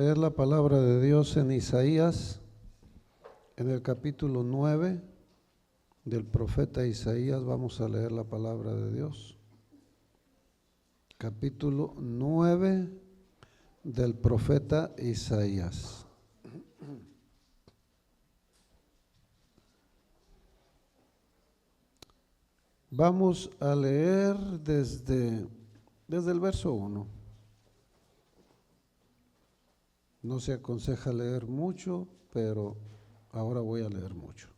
Leer la palabra de Dios en Isaías, en el capítulo 9 del profeta Isaías. Vamos a leer la palabra de Dios. Capítulo 9 del profeta Isaías. Vamos a leer desde el verso 1. No se aconseja leer mucho, pero ahora voy a leer mucho.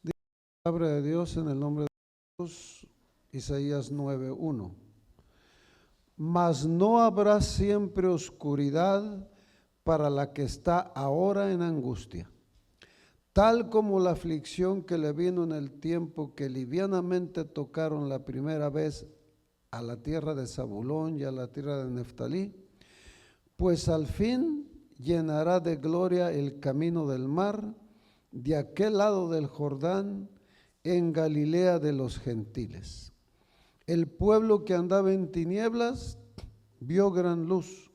Dice la palabra de Dios en el nombre de Jesús, Isaías 9:1. Mas no habrá siempre oscuridad para la que está ahora en angustia, tal como la aflicción que le vino en el tiempo que livianamente tocaron la primera vez a la tierra de Zabulón y a la tierra de Neftalí. Pues al fin llenará de gloria el camino del mar, de aquel lado del Jordán, en Galilea de los gentiles. El pueblo que andaba en tinieblas vio gran luz.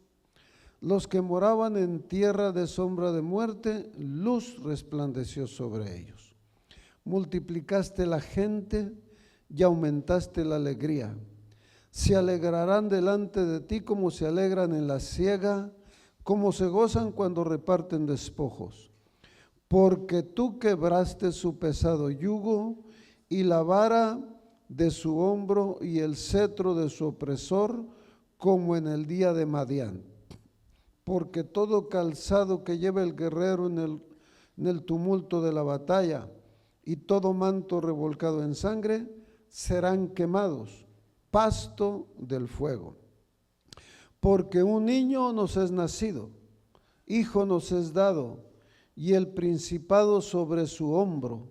Los que moraban en tierra de sombra de muerte, luz resplandeció sobre ellos. Multiplicaste la gente y aumentaste la alegría. Se alegrarán delante de ti como se alegran en la siega, como se gozan cuando reparten despojos. Porque tú quebraste su pesado yugo y la vara de su hombro y el cetro de su opresor, como en el día de Madián. Porque todo calzado que lleva el guerrero en el tumulto de la batalla y todo manto revolcado en sangre serán quemados, pasto del fuego. Porque un niño nos es nacido, hijo nos es dado, y el principado sobre su hombro,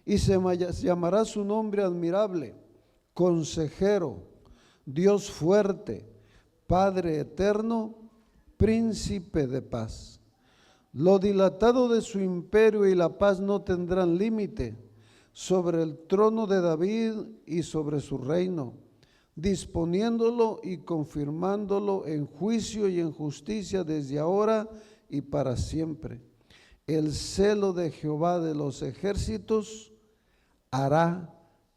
y se llamará su nombre admirable, consejero, Dios fuerte, Padre eterno, príncipe de paz. Lo dilatado de su imperio y la paz no tendrán límite sobre el trono de David y sobre su reino, disponiéndolo y confirmándolo en juicio y en justicia desde ahora y para siempre. El celo de Jehová de los ejércitos hará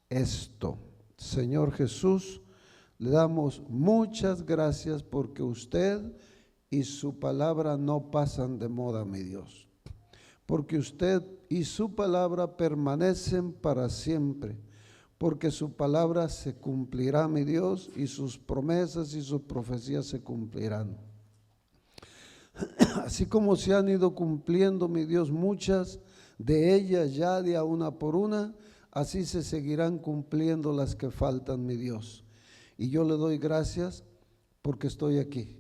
esto. Señor Jesús, le damos muchas gracias porque usted y su palabra no pasan de moda, mi Dios. Porque usted y su palabra permanecen para siempre. Porque su palabra se cumplirá, mi Dios, y sus promesas y sus profecías se cumplirán. Así como se han ido cumpliendo, mi Dios, muchas de ellas ya de a una por una, así se seguirán cumpliendo las que faltan, mi Dios. Y yo le doy gracias porque estoy aquí,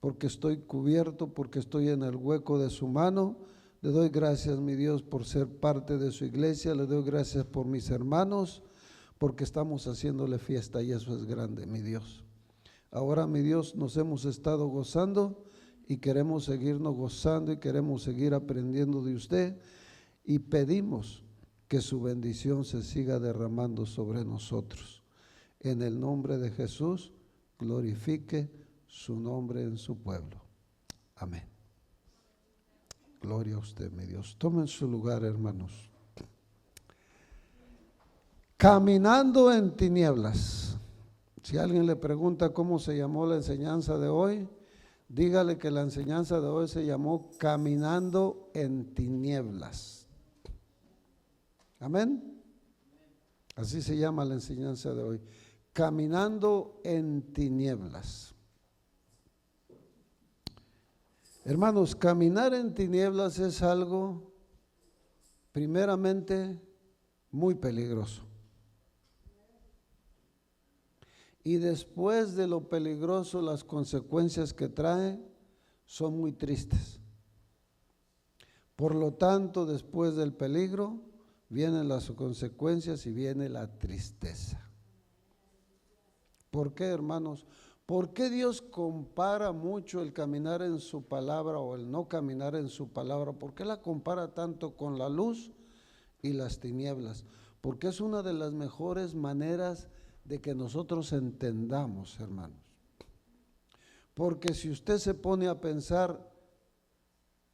porque estoy cubierto, porque estoy en el hueco de su mano. Le doy gracias, mi Dios, por ser parte de su iglesia. Le doy gracias por mis hermanos, porque estamos haciéndole fiesta y eso es grande, mi Dios. Ahora, mi Dios, nos hemos estado gozando y queremos seguirnos gozando y queremos seguir aprendiendo de usted y pedimos que su bendición se siga derramando sobre nosotros. En el nombre de Jesús, glorifique su nombre en su pueblo. Amén. Gloria a usted, mi Dios. Tomen su lugar, hermanos. Caminando en tinieblas. Si alguien le pregunta cómo se llamó la enseñanza de hoy, dígale que la enseñanza de hoy se llamó Caminando en tinieblas. Amén. Así se llama la enseñanza de hoy. Caminando en tinieblas. Hermanos, caminar en tinieblas es algo primeramente muy peligroso. Y después de lo peligroso, las consecuencias que trae son muy tristes. Por lo tanto, después del peligro, vienen las consecuencias y viene la tristeza. ¿Por qué, hermanos? ¿Por qué Dios compara mucho el caminar en su palabra o el no caminar en su palabra? ¿Por qué la compara tanto con la luz y las tinieblas? Porque es una de las mejores maneras de que nosotros entendamos, hermanos. Porque si usted se pone a pensar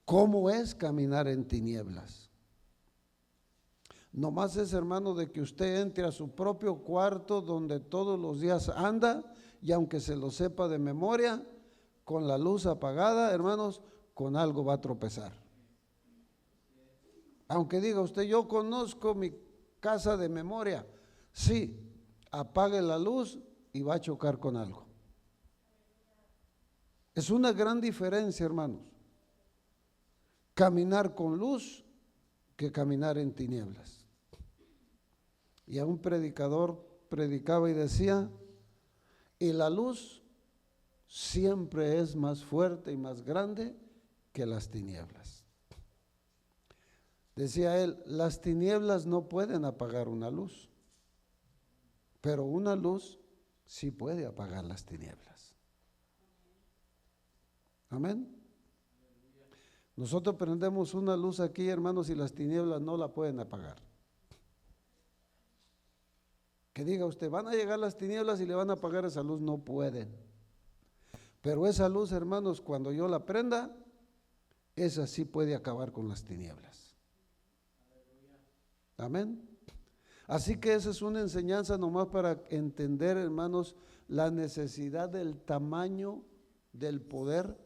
cómo es caminar en tinieblas, nomás es, hermano, de que usted entre a su propio cuarto donde todos los días anda, y aunque se lo sepa de memoria, con la luz apagada, hermanos, con algo va a tropezar. Aunque diga usted, yo conozco mi casa de memoria, sí, apague la luz y va a chocar con algo. Es una gran diferencia, hermanos, caminar con luz que caminar en tinieblas. Y a un predicador predicaba y decía, y la luz siempre es más fuerte y más grande que las tinieblas. Decía él, las tinieblas no pueden apagar una luz, pero una luz sí puede apagar las tinieblas. Amén. Nosotros prendemos una luz aquí, hermanos, y las tinieblas no la pueden apagar. Que diga usted, van a llegar las tinieblas y le van a apagar esa luz, no pueden. Pero esa luz, hermanos, cuando yo la prenda, esa sí puede acabar con las tinieblas. Amén. Así que esa es una enseñanza nomás para entender, hermanos, la necesidad del tamaño del poder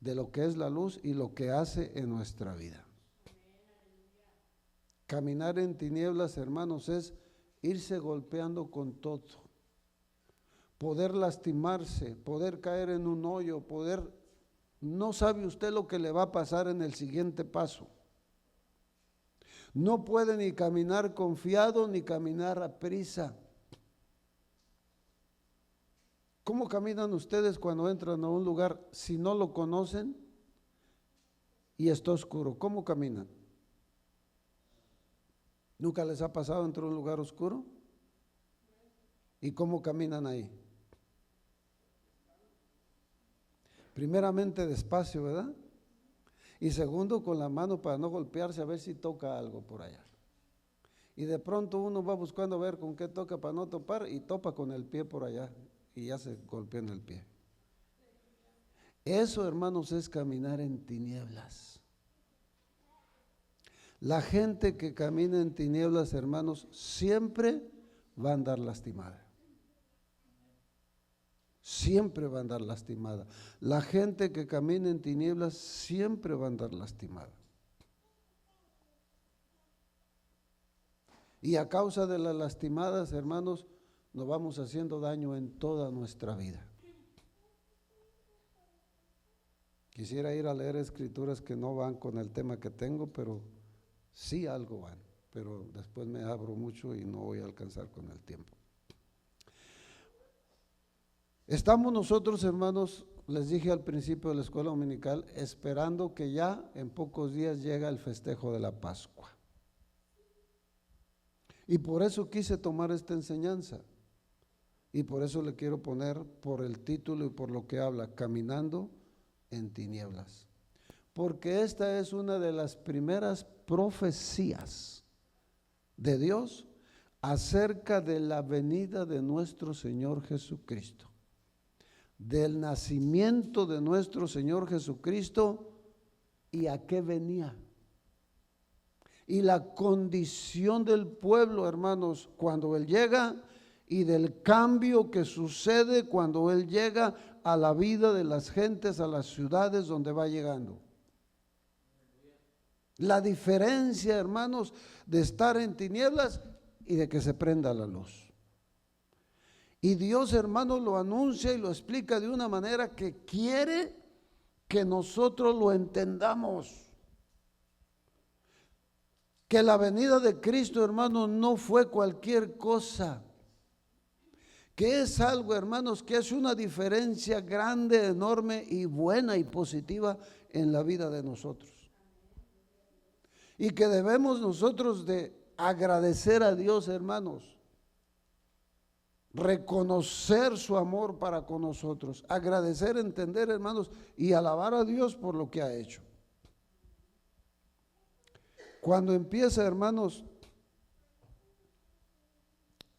de lo que es la luz y lo que hace en nuestra vida. Caminar en tinieblas, hermanos, es irse golpeando con todo, poder lastimarse, poder caer en un hoyo, no sabe usted lo que le va a pasar en el siguiente paso. No puede ni caminar confiado ni caminar a prisa. ¿Cómo caminan ustedes cuando entran a un lugar si no lo conocen y está oscuro? ¿Cómo caminan? ¿Nunca les ha pasado entrar a un lugar oscuro? ¿Y cómo caminan ahí? Primeramente despacio, ¿verdad? Y segundo, con la mano para no golpearse, a ver si toca algo por allá. Y de pronto uno va buscando a ver con qué toca para no topar y topa con el pie por allá y ya se golpea en el pie. Eso, hermanos, es caminar en tinieblas. La gente que camina en tinieblas, hermanos, siempre va a andar lastimada. Siempre va a andar lastimada. La gente que camina en tinieblas siempre va a andar lastimada. Y a causa de las lastimadas, hermanos, nos vamos haciendo daño en toda nuestra vida. Quisiera ir a leer escrituras que no van con el tema que tengo, pero sí algo van. Pero después me abro mucho y no voy a alcanzar con el tiempo. Estamos nosotros, hermanos, les dije al principio de la escuela dominical, esperando que ya en pocos días llega el festejo de la Pascua. Y por eso quise tomar esta enseñanza. Y por eso le quiero poner por el título y por lo que habla, caminando en tinieblas. Porque esta es una de las primeras profecías de Dios acerca de la venida de nuestro Señor Jesucristo. Del nacimiento de nuestro Señor Jesucristo y a qué venía. Y la condición del pueblo, hermanos, cuando Él llega y del cambio que sucede cuando Él llega a la vida de las gentes, a las ciudades donde va llegando. La diferencia, hermanos, de estar en tinieblas y de que se prenda la luz. Y Dios, hermanos, lo anuncia y lo explica de una manera que quiere que nosotros lo entendamos. Que la venida de Cristo, hermanos, no fue cualquier cosa. Que es algo, hermanos, que hace una diferencia grande, enorme y buena y positiva en la vida de nosotros. Y que debemos nosotros de agradecer a Dios, hermanos. Reconocer su amor para con nosotros, agradecer, entender, hermanos, y alabar a Dios por lo que ha hecho. Cuando empieza, hermanos,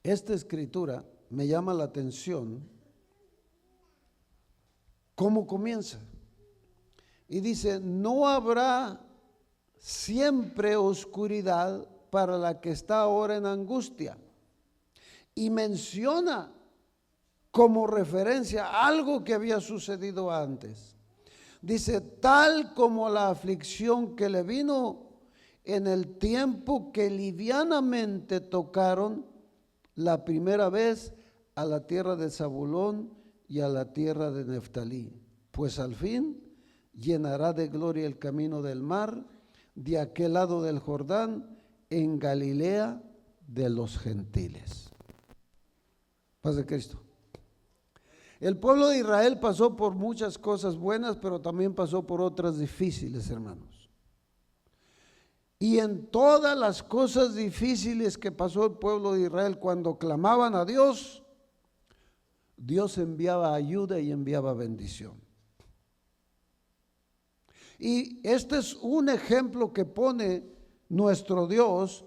esta escritura me llama la atención ¿Cómo comienza? Y dice, no habrá siempre oscuridad para la que está ahora en angustia. Y menciona como referencia algo que había sucedido antes. Dice, tal como la aflicción que le vino en el tiempo que livianamente tocaron la primera vez a la tierra de Zabulón y a la tierra de Neftalí, pues al fin llenará de gloria el camino del mar, de aquel lado del Jordán, en Galilea de los gentiles. Paz de Cristo. El pueblo de Israel pasó por muchas cosas buenas, pero también pasó por otras difíciles, hermanos. Y en todas las cosas difíciles que pasó el pueblo de Israel, cuando clamaban a Dios, Dios enviaba ayuda y enviaba bendición. Y este es un ejemplo que pone nuestro Dios,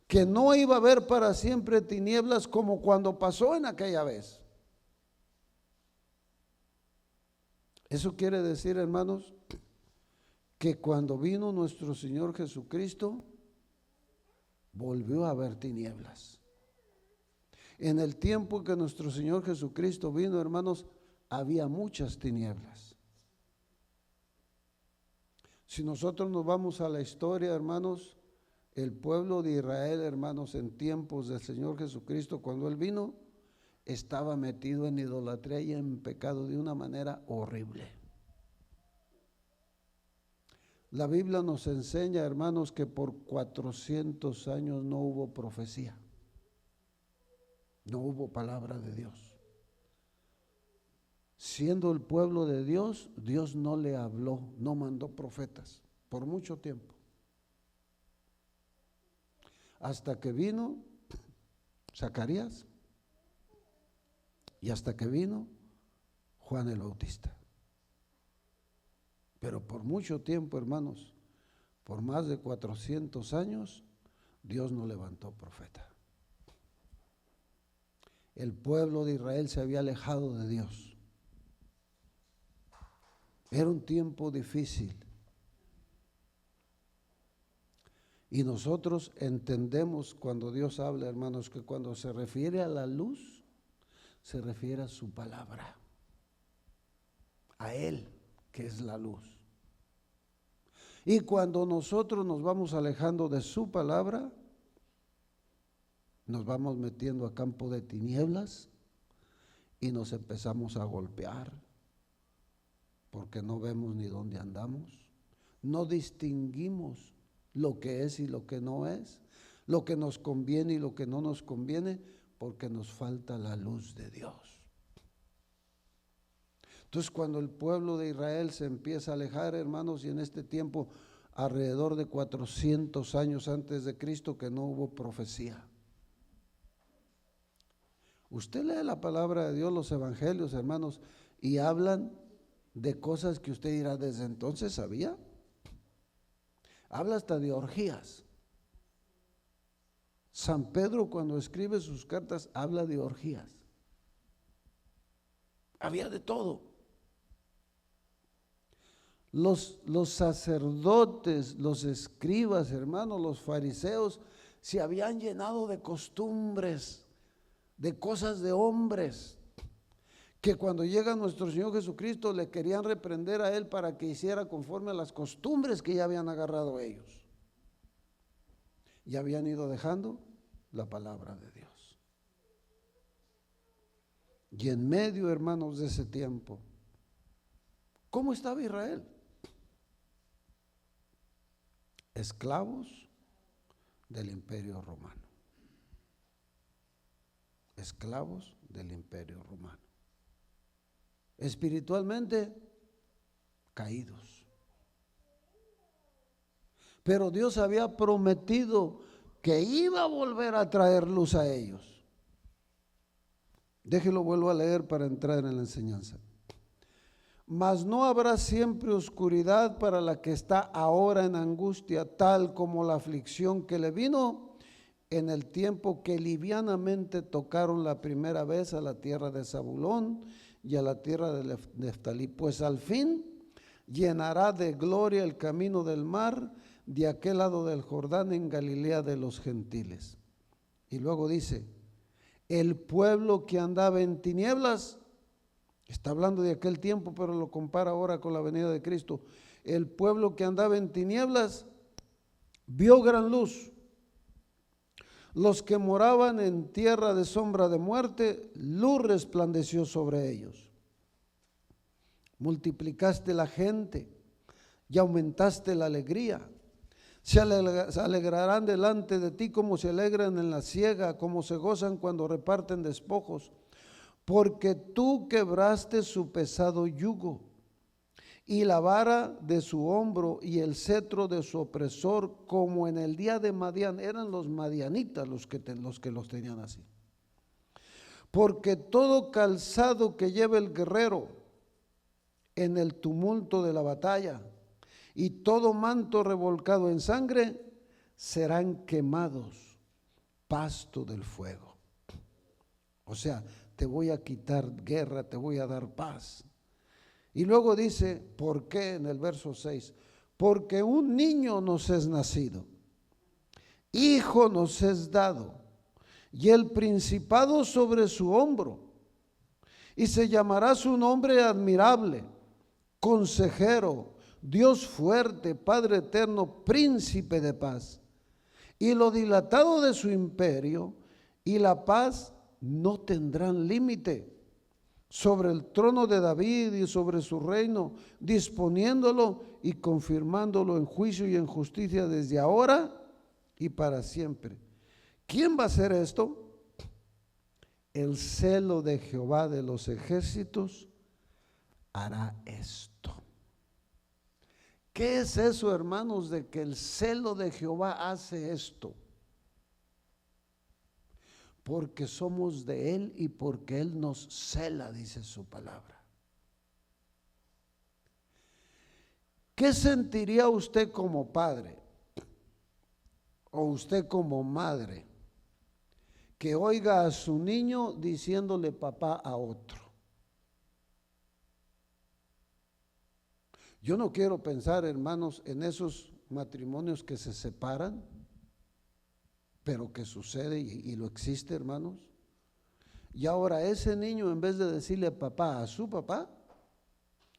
que no iba a haber para siempre tinieblas como cuando pasó en aquella vez. Eso quiere decir, hermanos, que cuando vino nuestro Señor Jesucristo, volvió a haber tinieblas. En el tiempo que nuestro Señor Jesucristo vino, hermanos, había muchas tinieblas. Si nosotros nos vamos a la historia, hermanos, el pueblo de Israel, hermanos, en tiempos del Señor Jesucristo, cuando Él vino, estaba metido en idolatría y en pecado de una manera horrible. La Biblia nos enseña, hermanos, que por 400 años no hubo profecía, no hubo palabra de Dios. Siendo el pueblo de Dios, Dios no le habló, no mandó profetas por mucho tiempo. Hasta que vino Zacarías y hasta que vino Juan el Bautista. Pero por mucho tiempo, hermanos, por más de 400 años, Dios no levantó profeta. El pueblo de Israel se había alejado de Dios. Era un tiempo difícil. Y nosotros entendemos cuando Dios habla, hermanos, que cuando se refiere a la luz, se refiere a su palabra, a Él, que es la luz. Y cuando nosotros nos vamos alejando de su palabra, nos vamos metiendo a campo de tinieblas y nos empezamos a golpear, porque no vemos ni dónde andamos, no distinguimos lo que es y lo que no es, lo que nos conviene y lo que no nos conviene, porque nos falta la luz de Dios. Entonces, cuando el pueblo de Israel se empieza a alejar, hermanos, y en este tiempo, alrededor de 400 años antes de Cristo, que no hubo profecía. Usted lee la palabra de Dios, los evangelios, hermanos, y hablan de cosas que usted dirá, desde entonces sabía. Habla hasta de orgías. San Pedro, cuando escribe sus cartas, habla de orgías. Había de todo. Los sacerdotes, los escribas, hermanos, los fariseos, se habían llenado de costumbres, de cosas de hombres, que cuando llega nuestro Señor Jesucristo le querían reprender a Él para que hiciera conforme a las costumbres que ya habían agarrado ellos. Y habían ido dejando la palabra de Dios. Y en medio, hermanos, de ese tiempo, ¿cómo estaba Israel? Esclavos del Imperio Romano. Esclavos del Imperio Romano. Espiritualmente caídos. Pero Dios había prometido que iba a volver a traer luz a ellos. Déjelo, vuelvo a leer para entrar en la enseñanza. Mas no habrá siempre oscuridad para la que está ahora en angustia, tal como la aflicción que le vino en el tiempo que livianamente tocaron la primera vez a la tierra de Zabulón y a la tierra de Neftalí, pues al fin llenará de gloria el camino del mar de aquel lado del Jordán en Galilea de los gentiles. Y luego dice, el pueblo que andaba en tinieblas, está hablando de aquel tiempo, pero lo compara ahora con la venida de Cristo. El pueblo que andaba en tinieblas vio gran luz. Los que moraban en tierra de sombra de muerte, luz resplandeció sobre ellos. Multiplicaste la gente y aumentaste la alegría. Se alegrarán delante de ti como se alegran en la siega, como se gozan cuando reparten despojos, porque tú quebraste su pesado yugo y la vara de su hombro y el cetro de su opresor, como en el día de Madián. Eran los madianitas los que los tenían así. Porque todo calzado que lleva el guerrero en el tumulto de la batalla y todo manto revolcado en sangre serán quemados, pasto del fuego. O sea, te voy a quitar guerra, te voy a dar paz. Y luego dice, ¿por qué? En el verso 6, porque un niño nos es nacido, hijo nos es dado, y el principado sobre su hombro, y se llamará su nombre admirable, consejero, Dios fuerte, Padre eterno, príncipe de paz. Y lo dilatado de su imperio y la paz no tendrán límite sobre el trono de David y sobre su reino, disponiéndolo y confirmándolo en juicio y en justicia desde ahora y para siempre. ¿Quién va a hacer esto? El celo de Jehová de los ejércitos hará esto. ¿Qué es eso, hermanos, de que el celo de Jehová hace esto? Porque somos de Él y porque Él nos cela, dice su palabra. ¿Qué sentiría usted como padre o usted como madre que oiga a su niño diciéndole papá a otro? Yo no quiero pensar, hermanos, en esos matrimonios que se separan, pero que sucede y lo existe, hermanos. Y ahora ese niño, en vez de decirle papá a su papá,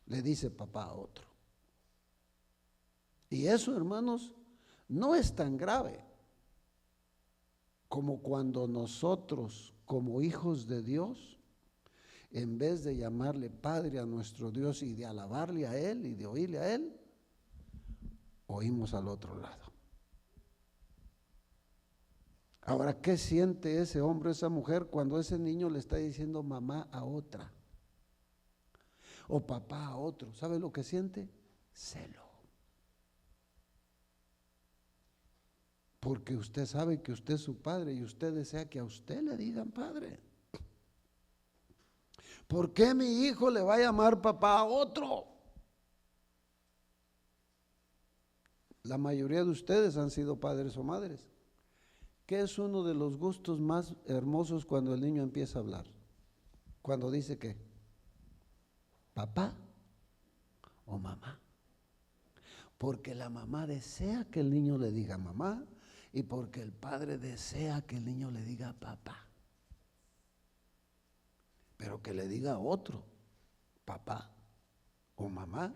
le dice papá a otro. Y eso, hermanos, no es tan grave como cuando nosotros, como hijos de Dios, en vez de llamarle Padre a nuestro Dios y de alabarle a Él y de oírle a Él, oímos al otro lado. Ahora, ¿qué siente ese hombre, esa mujer, cuando ese niño le está diciendo mamá a otra o papá a otro? ¿Sabe lo que siente? Celo. Porque usted sabe que usted es su padre y usted desea que a usted le digan padre. ¿Por qué mi hijo le va a llamar papá a otro? La mayoría de ustedes han sido padres o madres. ¿Qué es uno de los gustos más hermosos cuando el niño empieza a hablar? Cuando dice ¿qué? ¿Papá o mamá? Porque la mamá desea que el niño le diga mamá y porque el padre desea que el niño le diga papá. Pero que le diga otro, papá o mamá,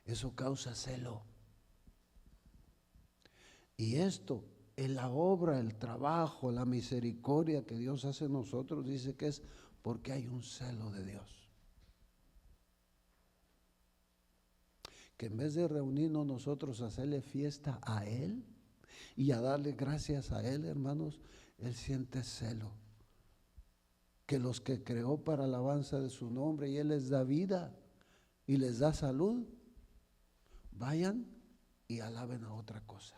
eso causa celo. Y esto, en la obra, el trabajo, la misericordia que Dios hace en nosotros, dice que es porque hay un celo de Dios. Que en vez de reunirnos nosotros a hacerle fiesta a Él y a darle gracias a Él, hermanos, Él siente celo. Que los que creó para alabanza de su nombre y Él les da vida y les da salud, vayan y alaben a otra cosa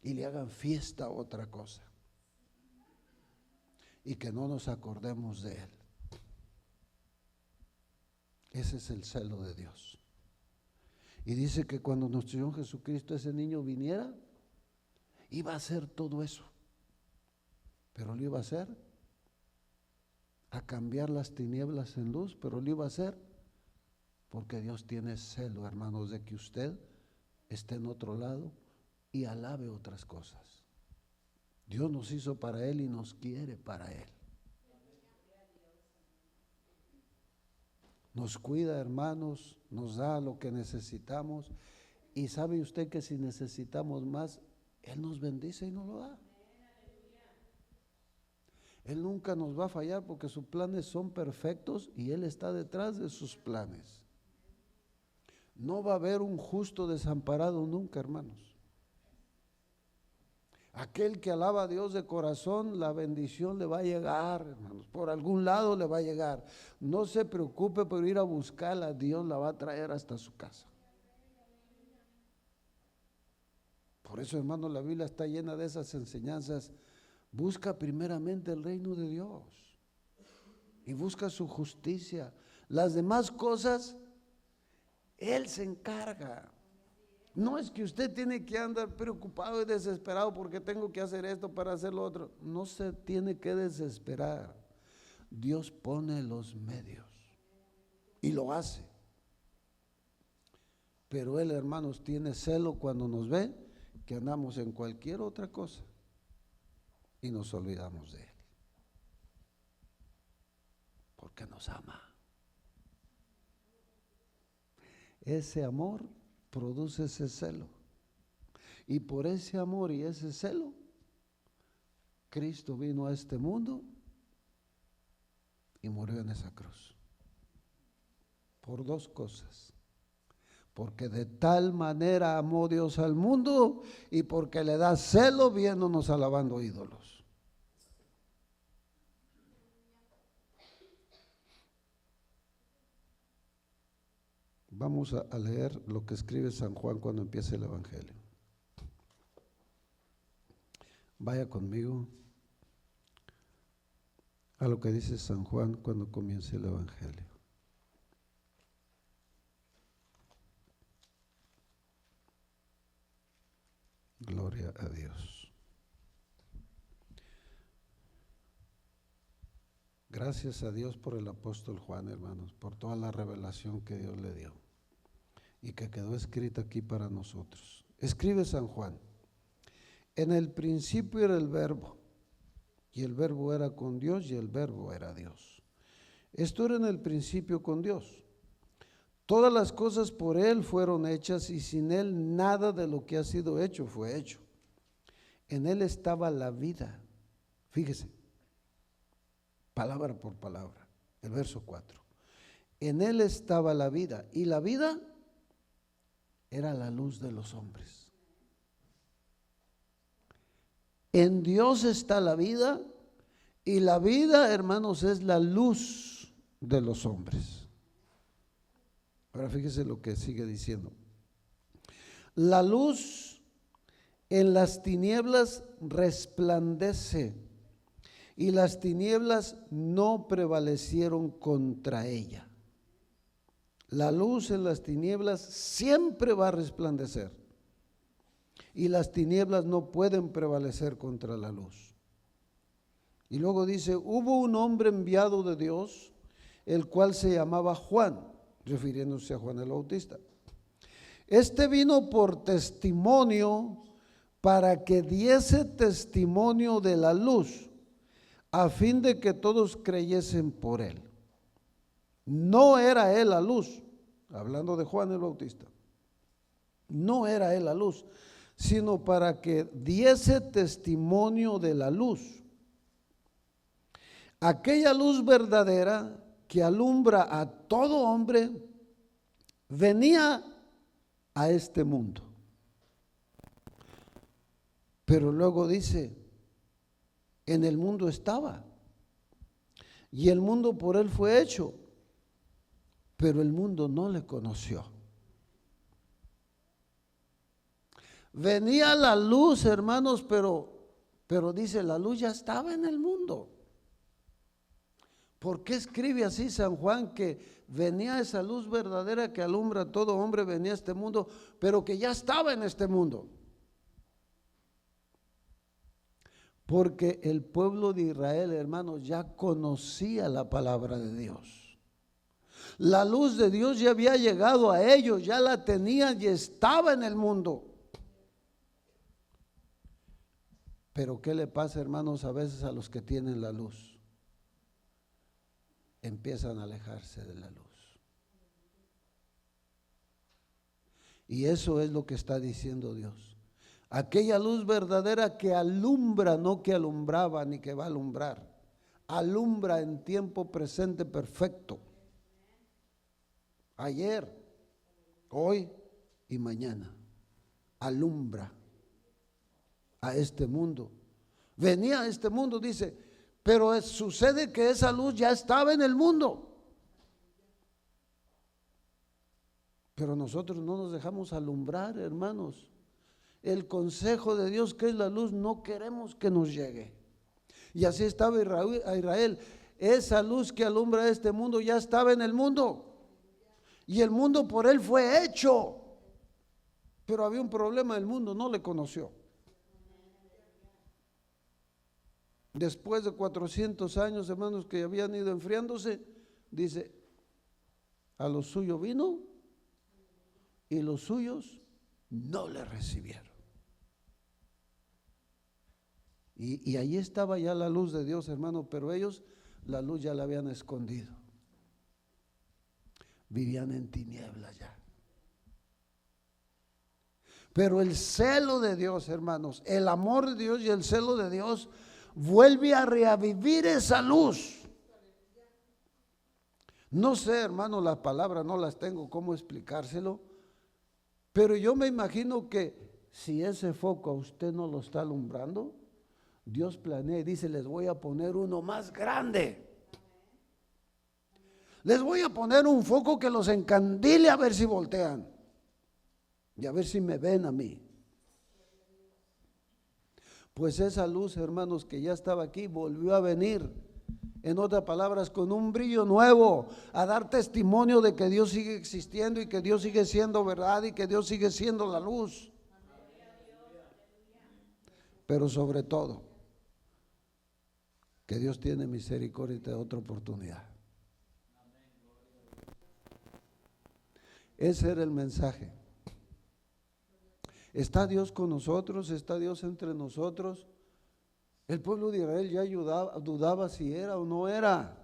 y le hagan fiesta a otra cosa y que no nos acordemos de Él. Ese es el celo de Dios. Y dice que cuando nuestro Señor Jesucristo, ese niño, viniera, iba a hacer todo eso, pero lo iba a hacer a cambiar las tinieblas en luz, pero lo iba a hacer porque Dios tiene celo, hermanos, de que usted esté en otro lado y alabe otras cosas. Dios nos hizo para Él y nos quiere para Él. Nos cuida, hermanos, nos da lo que necesitamos. Y sabe usted que si necesitamos más, Él nos bendice y nos lo da. Él nunca nos va a fallar porque sus planes son perfectos y Él está detrás de sus planes. No va a haber un justo desamparado nunca, hermanos. Aquel que alaba a Dios de corazón, la bendición le va a llegar, hermanos. Por algún lado le va a llegar. No se preocupe por ir a buscarla, Dios la va a traer hasta su casa. Por eso, hermanos, la Biblia está llena de esas enseñanzas. Busca primeramente el reino de Dios y busca su justicia. Las demás cosas, Él se encarga. No es que usted tiene que andar preocupado y desesperado porque tengo que hacer esto para hacer lo otro. No se tiene que desesperar. Dios pone los medios y lo hace. Pero Él, hermanos, tiene celo cuando nos ve que andamos en cualquier otra cosa y nos olvidamos de Él. Porque nos ama. Ese amor produce ese celo. Y por ese amor y ese celo, Cristo vino a este mundo y murió en esa cruz. Por dos cosas. Porque de tal manera amó Dios al mundo y porque le da celo viéndonos alabando ídolos. Vamos a leer lo que escribe San Juan cuando empieza el Evangelio. Vaya conmigo a lo que dice San Juan cuando comienza el Evangelio. Gloria a Dios. Gracias a Dios por el apóstol Juan, hermanos, por toda la revelación que Dios le dio y que quedó escrita aquí para nosotros. Escribe San Juan: en el principio era el Verbo, y el Verbo era con Dios, y el Verbo era Dios. Esto era en el principio con Dios. Todas las cosas por Él fueron hechas, y sin Él nada de lo que ha sido hecho fue hecho. En Él estaba la vida. Fíjese, palabra por palabra, el verso 4. En Él estaba la vida, y la vida era la luz de los hombres. En Dios está la vida, y la vida, hermanos, es la luz de los hombres. Ahora fíjese lo que sigue diciendo. La luz en las tinieblas resplandece, y las tinieblas no prevalecieron contra ella. La luz en las tinieblas siempre va a resplandecer, y las tinieblas no pueden prevalecer contra la luz. Y luego dice: hubo un hombre enviado de Dios, el cual se llamaba Juan, refiriéndose a Juan el Bautista. Este vino por testimonio, para que diese testimonio de la luz, a fin de que todos creyesen por él. No era él la luz, hablando de Juan el Bautista, no era él la luz, sino para que diese testimonio de la luz. Aquella luz verdadera que alumbra a todo hombre, venía a este mundo. Pero luego dice: en el mundo estaba, y el mundo por él fue hecho, pero el mundo no le conoció. Venía la luz, hermanos, pero dice, la luz ya estaba en el mundo. ¿Por qué escribe así San Juan que venía esa luz verdadera que alumbra a todo hombre, venía a este mundo, pero que ya estaba en este mundo? Porque el pueblo de Israel, hermanos, ya conocía la palabra de Dios. La luz de Dios ya había llegado a ellos, ya la tenían y estaba en el mundo. Pero ¿qué le pasa, hermanos, a veces a los que tienen la luz? Empiezan a alejarse de la luz. Y eso es lo que está diciendo Dios. Aquella luz verdadera que alumbra, no que alumbraba ni que va a alumbrar. Alumbra en tiempo presente perfecto. Ayer, hoy y mañana. Alumbra a este mundo. Venía a este mundo, dice, pero sucede que esa luz ya estaba en el mundo. Pero nosotros no nos dejamos alumbrar, hermanos. El consejo de Dios, que es la luz, no queremos que nos llegue. Y así estaba Israel. Esa luz que alumbra este mundo ya estaba en el mundo. Y el mundo por él fue hecho. Pero había un problema, el mundo no le conoció. Después de 400 años, hermanos, que habían ido enfriándose, dice, a lo suyo vino y los suyos no le recibieron. Y ahí estaba ya la luz de Dios, hermano, pero ellos la luz ya la habían escondido. Vivían en tinieblas ya. Pero el celo de Dios, hermanos, el amor de Dios y el celo de Dios vuelve a reavivir esa luz. No sé, hermano, las palabras no las tengo cómo explicárselo, pero yo me imagino que si ese foco a usted no lo está alumbrando, Dios planea y dice, les voy a poner uno más grande. Les voy a poner un foco que los encandile a ver si voltean y a ver si me ven a mí. Pues esa luz, hermanos, que ya estaba aquí, volvió a venir, en otras palabras, con un brillo nuevo, a dar testimonio de que Dios sigue existiendo y que Dios sigue siendo verdad y que Dios sigue siendo la luz. Pero sobre todo, que Dios tiene misericordia y te da otra oportunidad. Ese era el mensaje. ¿Está Dios con nosotros? ¿Está Dios entre nosotros? El pueblo de Israel ya dudaba si era o no era.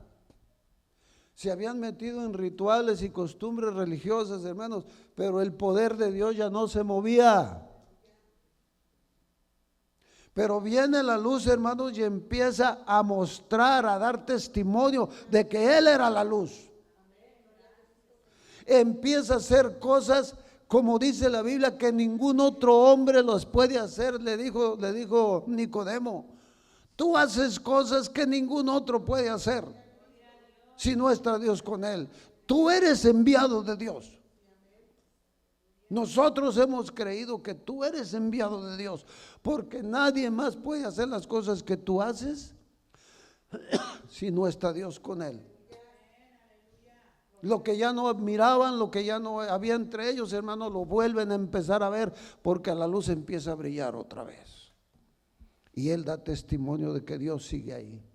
Se habían metido en rituales y costumbres religiosas, hermanos, pero el poder de Dios ya no se movía. Pero viene la luz, hermanos, y empieza a mostrar, a dar testimonio de que Él era la luz. Empieza a hacer cosas, como dice la Biblia, que ningún otro hombre los puede hacer. Le dijo Nicodemo, tú haces cosas que ningún otro puede hacer si no está Dios con él. Tú eres enviado de Dios. Nosotros hemos creído que tú eres enviado de Dios, porque nadie más puede hacer las cosas que tú haces si no está Dios con él. Lo que ya no admiraban, lo que ya no había entre ellos, hermanos, lo vuelven a empezar a ver, porque la luz empieza a brillar otra vez. Y él da testimonio de que Dios sigue ahí.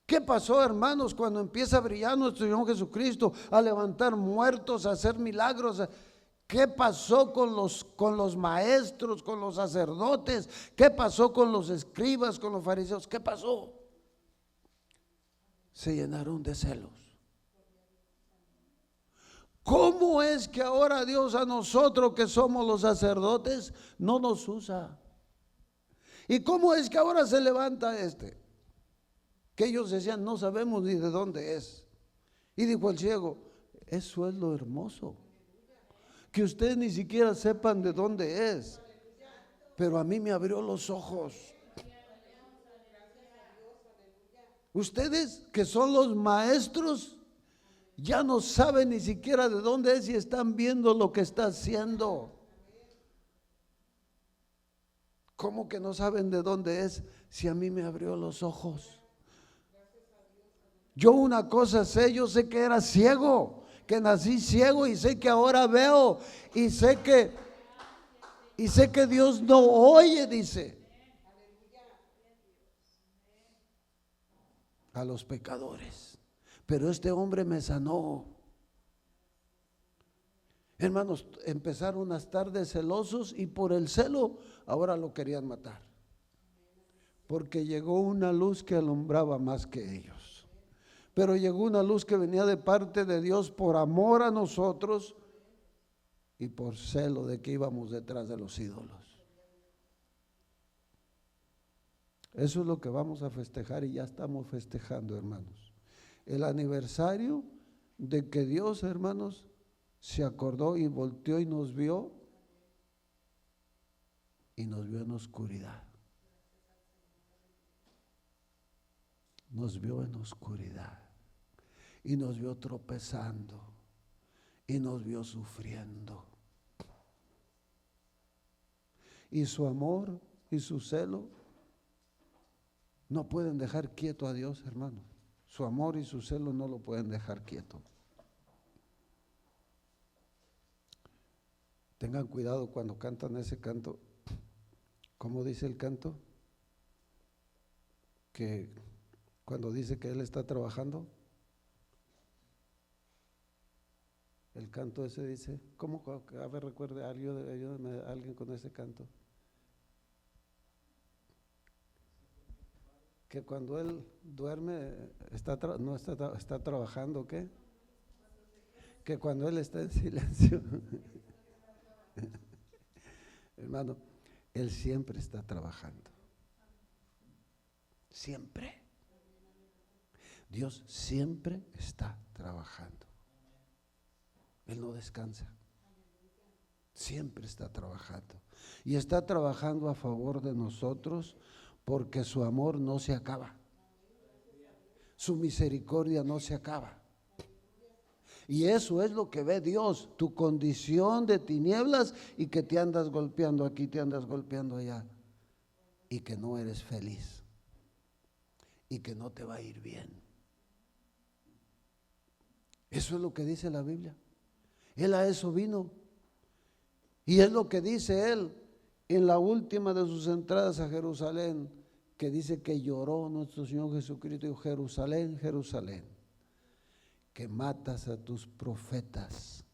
¿Qué pasó, hermanos, cuando empieza a brillar nuestro Señor Jesucristo, a levantar muertos, a hacer milagros? ¿Qué pasó con los maestros, con los sacerdotes? ¿Qué pasó con los escribas, con los fariseos? ¿Qué pasó? Se llenaron de celos. ¿Cómo es que ahora Dios a nosotros que somos los sacerdotes no nos usa? ¿Y cómo es que ahora se levanta que ellos decían, no sabemos ni de dónde es? Y dijo el ciego, eso es lo hermoso, que ustedes ni siquiera sepan de dónde es, pero a mí me abrió los ojos. Ustedes que son los maestros ya no saben ni siquiera de dónde es y están viendo lo que está haciendo. ¿Cómo que no saben de dónde es si a mí me abrió los ojos? Yo una cosa sé, yo sé que era ciego, que nací ciego, y sé que ahora veo, y sé que Dios no oye, dice. a los pecadores. Pero este hombre me sanó. Hermanos, empezaron a estar de celosos y por el celo ahora lo querían matar. Porque llegó una luz que alumbraba más que ellos. Pero llegó una luz que venía de parte de Dios por amor a nosotros y por celo de que íbamos detrás de los ídolos. Eso es lo que vamos a festejar y ya estamos festejando, hermanos. El aniversario de que Dios, hermanos, se acordó y volteó y nos vio en oscuridad. Nos vio en oscuridad y nos vio tropezando y nos vio sufriendo. Y su amor y su celo no pueden dejar quieto a Dios, hermano. Su amor y su celo no lo pueden dejar quieto. Tengan cuidado cuando cantan ese canto. ¿Cómo dice el canto? Que cuando dice que Él está trabajando, el canto ese dice, ¿cómo? A ver, recuerde, ayúdame a alguien con ese canto. Que cuando Él duerme, está trabajando, ¿qué? Que cuando Él está en silencio. Hermano, Él siempre está trabajando. Siempre. Dios siempre está trabajando. Él no descansa. Siempre está trabajando. Y está trabajando a favor de nosotros porque su amor no se acaba. Su misericordia no se acaba. Y eso es lo que ve Dios, tu condición de tinieblas y que te andas golpeando aquí, te andas golpeando allá y que no eres feliz y que no te va a ir bien. Eso es lo que dice la Biblia. Él a eso vino. Y es lo que dice Él en la última de sus entradas a Jerusalén, que dice que lloró nuestro Señor Jesucristo y dijo: Jerusalén, Jerusalén, que matas a tus profetas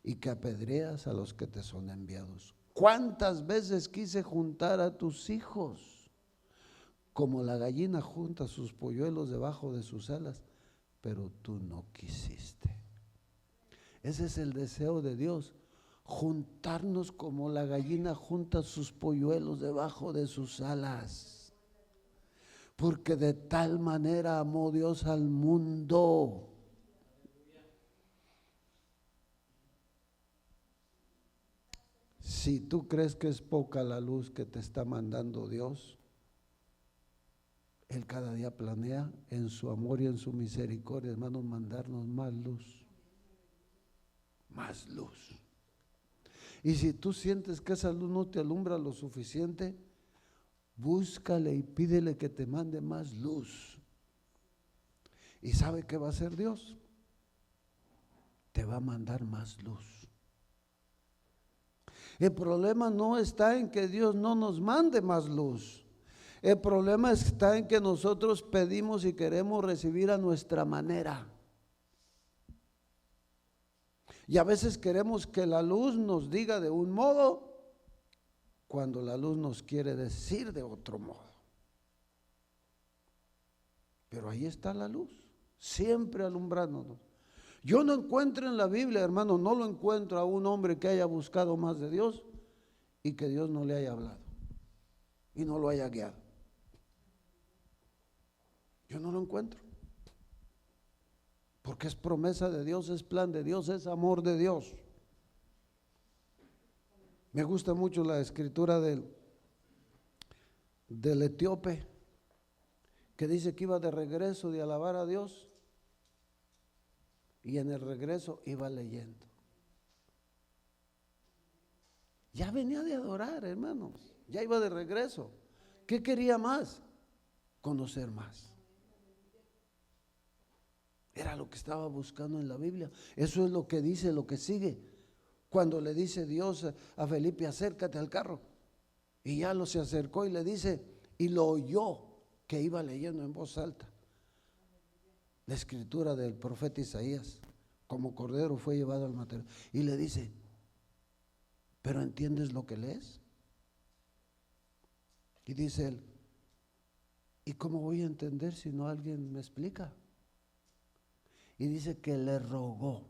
y que apedreas a los que te son enviados. ¿Cuántas veces quise juntar a tus hijos como la gallina junta sus polluelos debajo de sus alas, pero tú no quisiste? Ese es el deseo de Dios, juntarnos como la gallina junta sus polluelos debajo de sus alas, porque de tal manera amó Dios al mundo. Si tú crees que es poca la luz que te está mandando Dios, Él cada día planea en su amor y en su misericordia, hermanos, mandarnos más luz. Más luz. Y si tú sientes que esa luz no te alumbra lo suficiente, búscale y pídele que te mande más luz. ¿Y sabe qué va a hacer Dios? Te va a mandar más luz. El problema no está en que Dios no nos mande más luz. El problema está en que nosotros pedimos y queremos recibir a nuestra manera. Y a veces queremos que la luz nos diga de un modo, cuando la luz nos quiere decir de otro modo. Pero ahí está la luz, siempre alumbrándonos. Yo no encuentro en la Biblia, hermano, no lo encuentro a un hombre que haya buscado más de Dios y que Dios no le haya hablado y no lo haya guiado. Yo no lo encuentro. Porque es promesa de Dios, es plan de Dios, es amor de Dios. Me gusta mucho la escritura del etíope, que dice que iba de regreso de alabar a Dios y en el regreso iba leyendo. Ya venía de adorar, hermanos, ya iba de regreso. ¿Qué quería más? Conocer más. Era lo que estaba buscando en la Biblia. Eso es lo que dice, lo que sigue. Cuando le dice Dios a Felipe: acércate al carro. Y ya lo se acercó y le dice, y lo oyó que iba leyendo en voz alta. la escritura del profeta Isaías, como cordero fue llevado al matadero. Y le dice, ¿pero entiendes lo que lees? Y dice él, ¿y cómo voy a entender si no alguien me explica? Y dice que le rogó.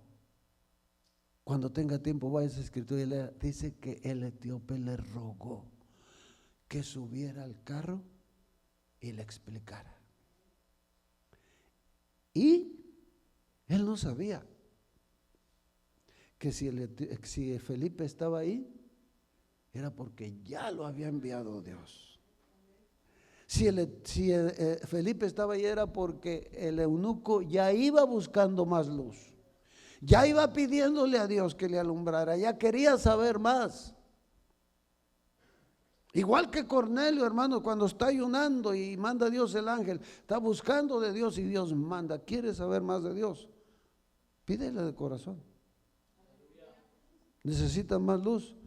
Cuando tenga tiempo vaya a esa escritura y lea. Dice que el etíope le rogó que subiera al carro y le explicara. Y él no sabía que si Felipe estaba ahí, era porque ya lo había enviado Dios. Si Felipe estaba ahí, era porque el eunuco ya iba buscando más luz, ya iba pidiéndole a Dios que le alumbrara, ya quería saber más. Igual que Cornelio, hermano, cuando está ayunando y manda a Dios el ángel, está buscando de Dios y Dios manda, quiere saber más de Dios, pídele de corazón. Necesita más luz,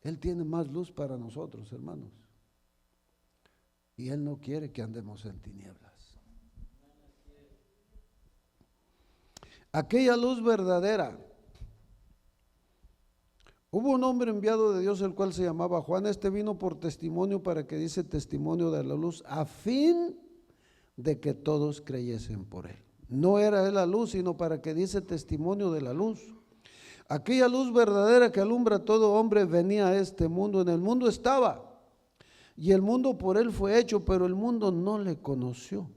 Él tiene más luz para nosotros, hermanos. Y Él no quiere que andemos en tinieblas. Aquella luz verdadera. Hubo un hombre enviado de Dios, el cual se llamaba Juan. Este vino por testimonio, para que dice testimonio de la luz, a fin de que todos creyesen por él. No era él la luz, sino para que dice testimonio de la luz. Aquella luz verdadera que alumbra a todo hombre venía a este mundo. En el mundo estaba, y el mundo por él fue hecho, pero el mundo no le conoció.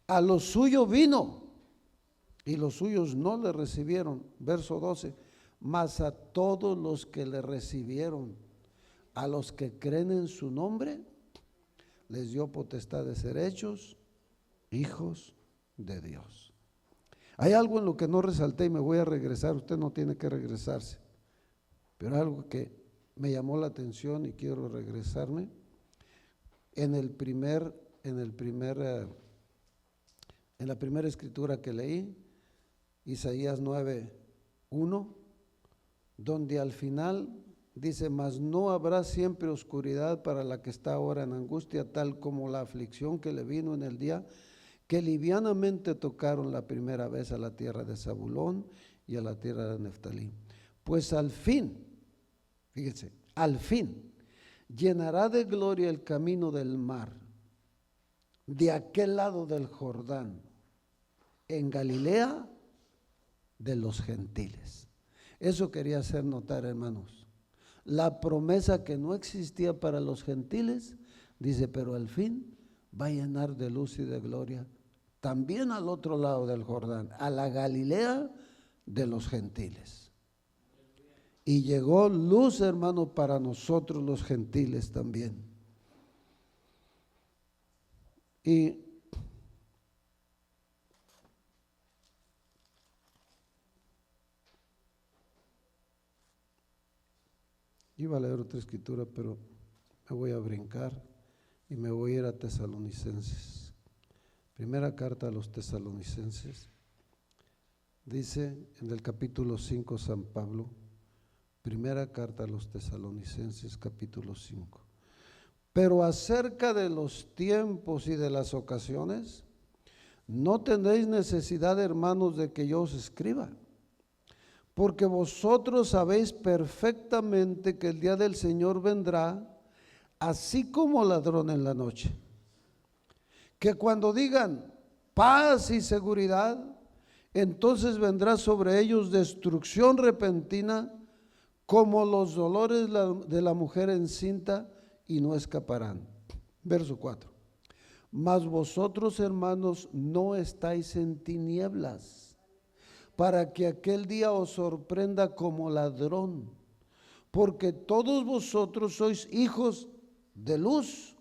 A lo suyo vino, y los suyos no le recibieron. Verso 12. Mas a todos los que le recibieron, a los que creen en su nombre, les dio potestad de ser hechos hijos de Dios. Hay algo en lo que no resalté y me voy a regresar. Usted no tiene que regresarse, pero algo que me llamó la atención y quiero regresarme. En la primera escritura que leí, Isaías 9:1, donde al final dice, mas no habrá siempre oscuridad para la que está ahora en angustia, tal como la aflicción que le vino en el día que livianamente tocaron la primera vez a la tierra de Zabulón y a la tierra de Neftalí. Pues al fin, fíjense, al fin llenará de gloria el camino del mar, de aquel lado del Jordán, en Galilea de los gentiles. Eso quería hacer notar, hermanos. La promesa que no existía para los gentiles, dice, pero al fin va a llenar de luz y de gloria también al otro lado del Jordán, a la Galilea de los gentiles. Y llegó luz, hermano, para nosotros los gentiles también. Y iba a leer otra escritura, pero me voy a brincar y me voy a ir a Tesalonicenses. Primera carta a los Tesalonicenses. Dice en el capítulo 5 San Pablo, primera carta a los Tesalonicenses, capítulo 5. Pero acerca de los tiempos y de las ocasiones, no tendréis necesidad, hermanos, de que yo os escriba, porque vosotros sabéis perfectamente que el día del Señor vendrá así como ladrón en la noche. Que cuando digan paz y seguridad, entonces vendrá sobre ellos destrucción repentina, como los dolores de la mujer encinta, y no escaparán. Verso 4. Mas vosotros, hermanos, no estáis en tinieblas, para que aquel día os sorprenda como ladrón, porque todos vosotros sois hijos de luz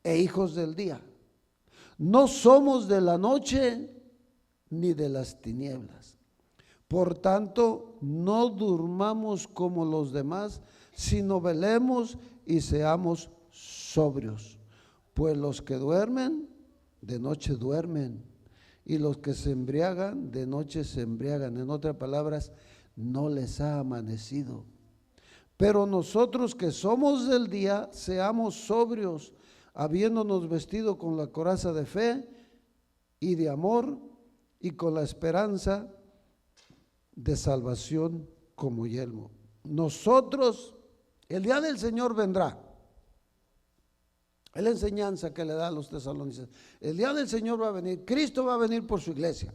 e hijos del día. No somos de la noche ni de las tinieblas. Por tanto, no durmamos como los demás, sino velemos y seamos sobrios. Pues los que duermen, de noche duermen, y los que se embriagan, de noche se embriagan. En otras palabras, no les ha amanecido. Pero nosotros que somos del día, seamos sobrios, habiéndonos vestido con la coraza de fe y de amor y con la esperanza de salvación como yelmo. Nosotros, el día del Señor vendrá. Es la enseñanza que le da a los tesalonicenses. El día del Señor va a venir. Cristo va a venir por su iglesia.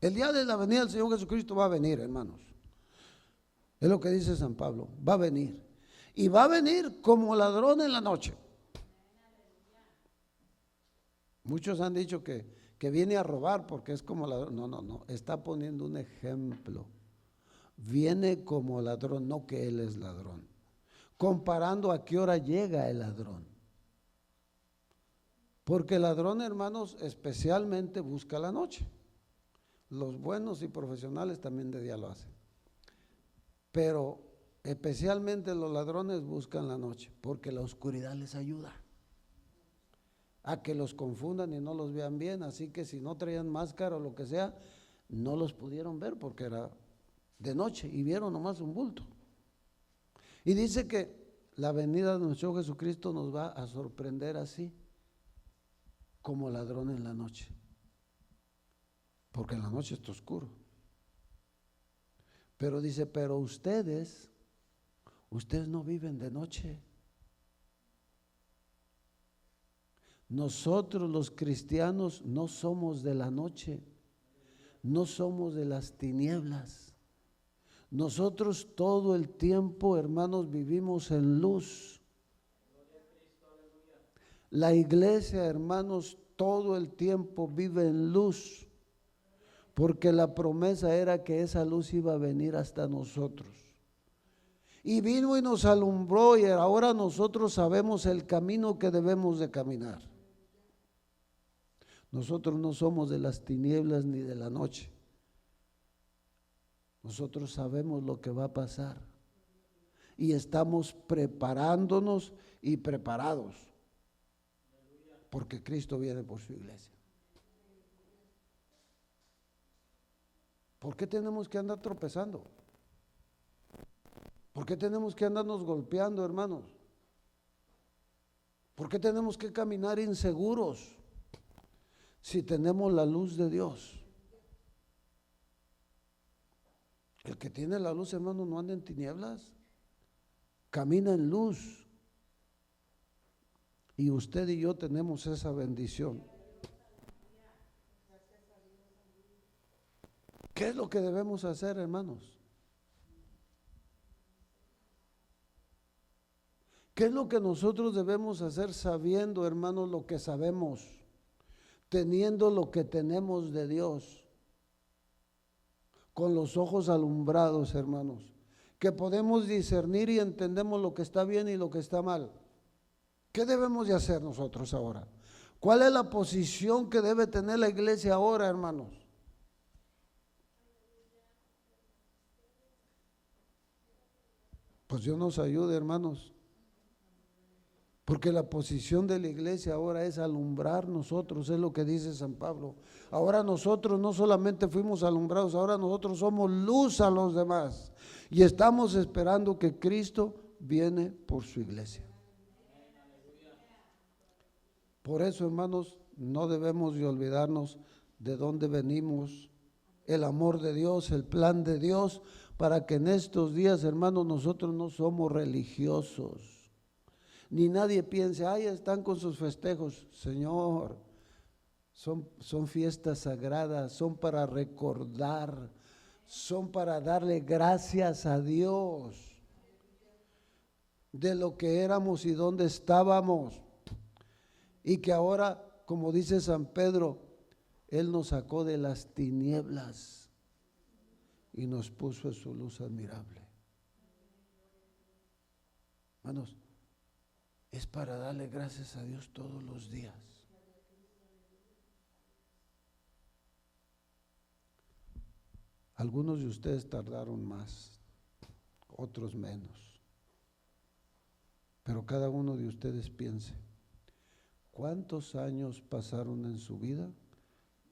El día de la venida del Señor Jesucristo va a venir, hermanos. Es lo que dice San Pablo. Va a venir. Y va a venir como ladrón en la noche. Muchos han dicho que viene a robar porque es como ladrón. No, no, no. Está poniendo un ejemplo. Viene como ladrón, no que Él es ladrón. Comparando a qué hora llega el ladrón. Porque el ladrón, hermanos, especialmente busca la noche. Los buenos y profesionales también de día lo hacen. Pero especialmente los ladrones buscan la noche, porque la oscuridad les ayuda a que los confundan y no los vean bien. Así que si no traían máscara o lo que sea, no los pudieron ver porque era de noche y vieron nomás un bulto. Y dice que la venida de nuestro Jesucristo nos va a sorprender así, como ladrón en la noche. Porque en la noche está oscuro. Pero dice, pero ustedes no viven de noche. Nosotros los cristianos no somos de la noche, no somos de las tinieblas. Nosotros todo el tiempo, hermanos, vivimos en luz. La iglesia, hermanos, todo el tiempo vive en luz, porque la promesa era que esa luz iba a venir hasta nosotros. Y vino y nos alumbró y ahora nosotros sabemos el camino que debemos de caminar. Nosotros no somos de las tinieblas ni de la noche. Nosotros sabemos lo que va a pasar y estamos preparándonos y preparados porque Cristo viene por su iglesia. ¿Por qué tenemos que andar tropezando? ¿Por qué tenemos que andarnos golpeando, hermanos? ¿Por qué tenemos que caminar inseguros si tenemos la luz de Dios? El que tiene la luz, hermano, no anda en tinieblas, camina en luz. Y usted y yo tenemos esa bendición. ¿Qué es lo que debemos hacer, hermanos? ¿Qué es lo que nosotros debemos hacer sabiendo, hermanos, lo que sabemos, teniendo lo que tenemos de Dios? Con los ojos alumbrados, hermanos, que podemos discernir y entendemos lo que está bien y lo que está mal. ¿Qué debemos de hacer nosotros ahora? ¿Cuál es la posición que debe tener la iglesia ahora, hermanos? Pues Dios nos ayude, hermanos, porque la posición de la iglesia ahora es alumbrar nosotros, es lo que dice San Pablo. Ahora nosotros no solamente fuimos alumbrados, ahora nosotros somos luz a los demás y estamos esperando que Cristo viene por su iglesia. Por eso, hermanos, no debemos de olvidarnos de dónde venimos, el amor de Dios, el plan de Dios, para que en estos días, hermanos, nosotros no somos religiosos. Ni nadie piense, ay, están con sus festejos. Señor, son fiestas sagradas, son para recordar, son para darle gracias a Dios de lo que éramos y dónde estábamos. Y que ahora, como dice San Pedro, Él nos sacó de las tinieblas y nos puso en su luz admirable. Hermanos, es para darle gracias a Dios todos los días. Algunos de ustedes tardaron más, otros menos. Pero cada uno de ustedes piense, ¿cuántos años pasaron en su vida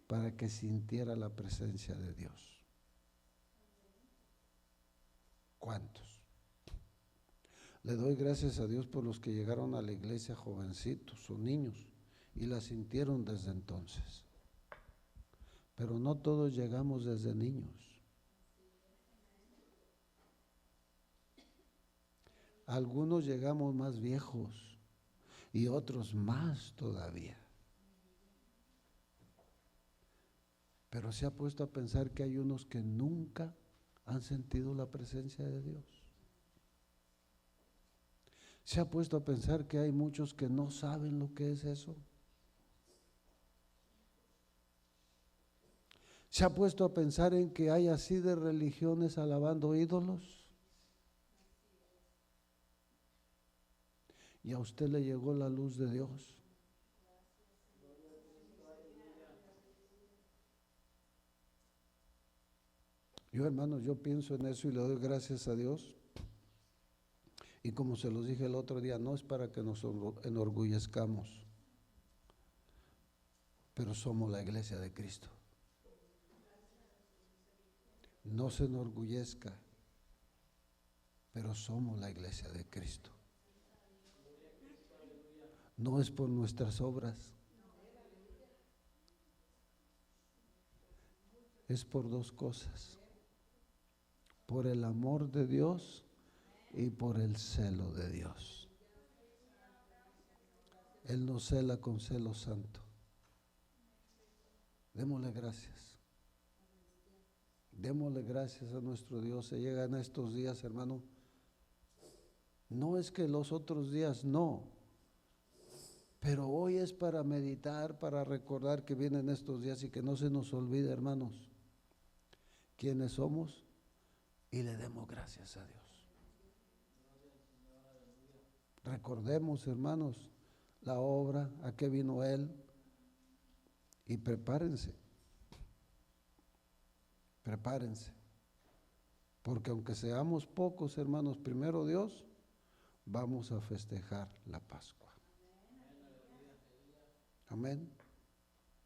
para que sintiera la presencia de Dios? ¿Cuántos? Le doy gracias a Dios por los que llegaron a la iglesia jovencitos o niños y la sintieron desde entonces. Pero no todos llegamos desde niños. Algunos llegamos más viejos y otros más todavía. Pero se ha puesto a pensar que hay unos que nunca han sentido la presencia de Dios. Se ha puesto a pensar que hay muchos que no saben lo que es eso. Se ha puesto a pensar en que hay así de religiones alabando ídolos. Y a usted le llegó la luz de Dios. Yo, hermanos, yo pienso en eso y le doy gracias a Dios. Y como se los dije el otro día, no es para que nos enorgullezcamos, pero somos la iglesia de Cristo. No se enorgullezca, pero somos la iglesia de Cristo. No es por nuestras obras, es por dos cosas: por el amor de Dios y por el celo de Dios. Él nos cela con celo santo. Démosle gracias. Démosle gracias a nuestro Dios. Se llegan estos días, hermano. No es que los otros días no, pero hoy es para meditar, para recordar que vienen estos días y que no se nos olvide, hermanos, quiénes somos y le demos gracias a Dios. Recordemos, hermanos, la obra, a qué vino Él, y prepárense, porque aunque seamos pocos, hermanos, primero Dios, vamos a festejar la Pascua. Amén.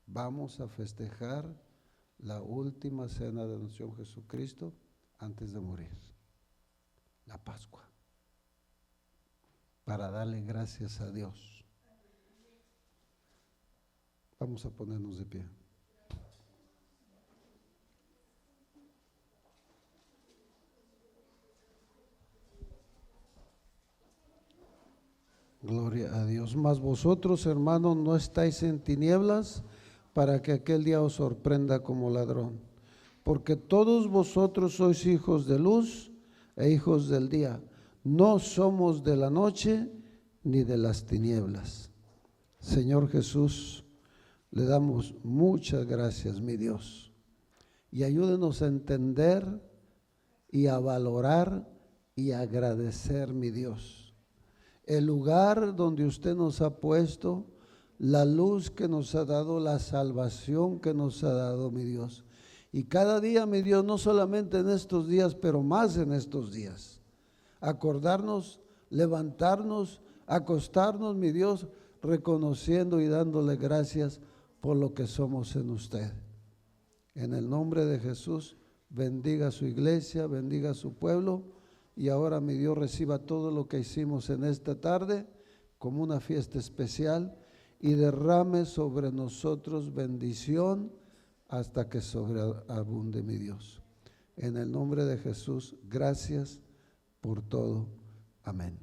Vamos a festejar la última cena de nuestro Señor Jesucristo antes de morir, la Pascua, para darle gracias a Dios. Vamos a ponernos de pie. Gloria a Dios. Mas vosotros, hermanos, no estáis en tinieblas para que aquel día os sorprenda como ladrón. Porque todos vosotros sois hijos de luz e hijos del día. No somos de la noche ni de las tinieblas. Señor Jesús, le damos muchas gracias, mi Dios. Y ayúdenos a entender y a valorar y a agradecer, mi Dios, el lugar donde usted nos ha puesto, la luz que nos ha dado, la salvación que nos ha dado, mi Dios. Y cada día, mi Dios, no solamente en estos días, pero más en estos días, acordarnos, levantarnos, acostarnos, mi Dios, reconociendo y dándole gracias por lo que somos en usted. En el nombre de Jesús, bendiga a su iglesia, bendiga a su pueblo. Y ahora, mi Dios, reciba todo lo que hicimos en esta tarde como una fiesta especial y derrame sobre nosotros bendición hasta que sobreabunde, mi Dios. En el nombre de Jesús, gracias por todo. Amén.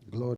Gloria.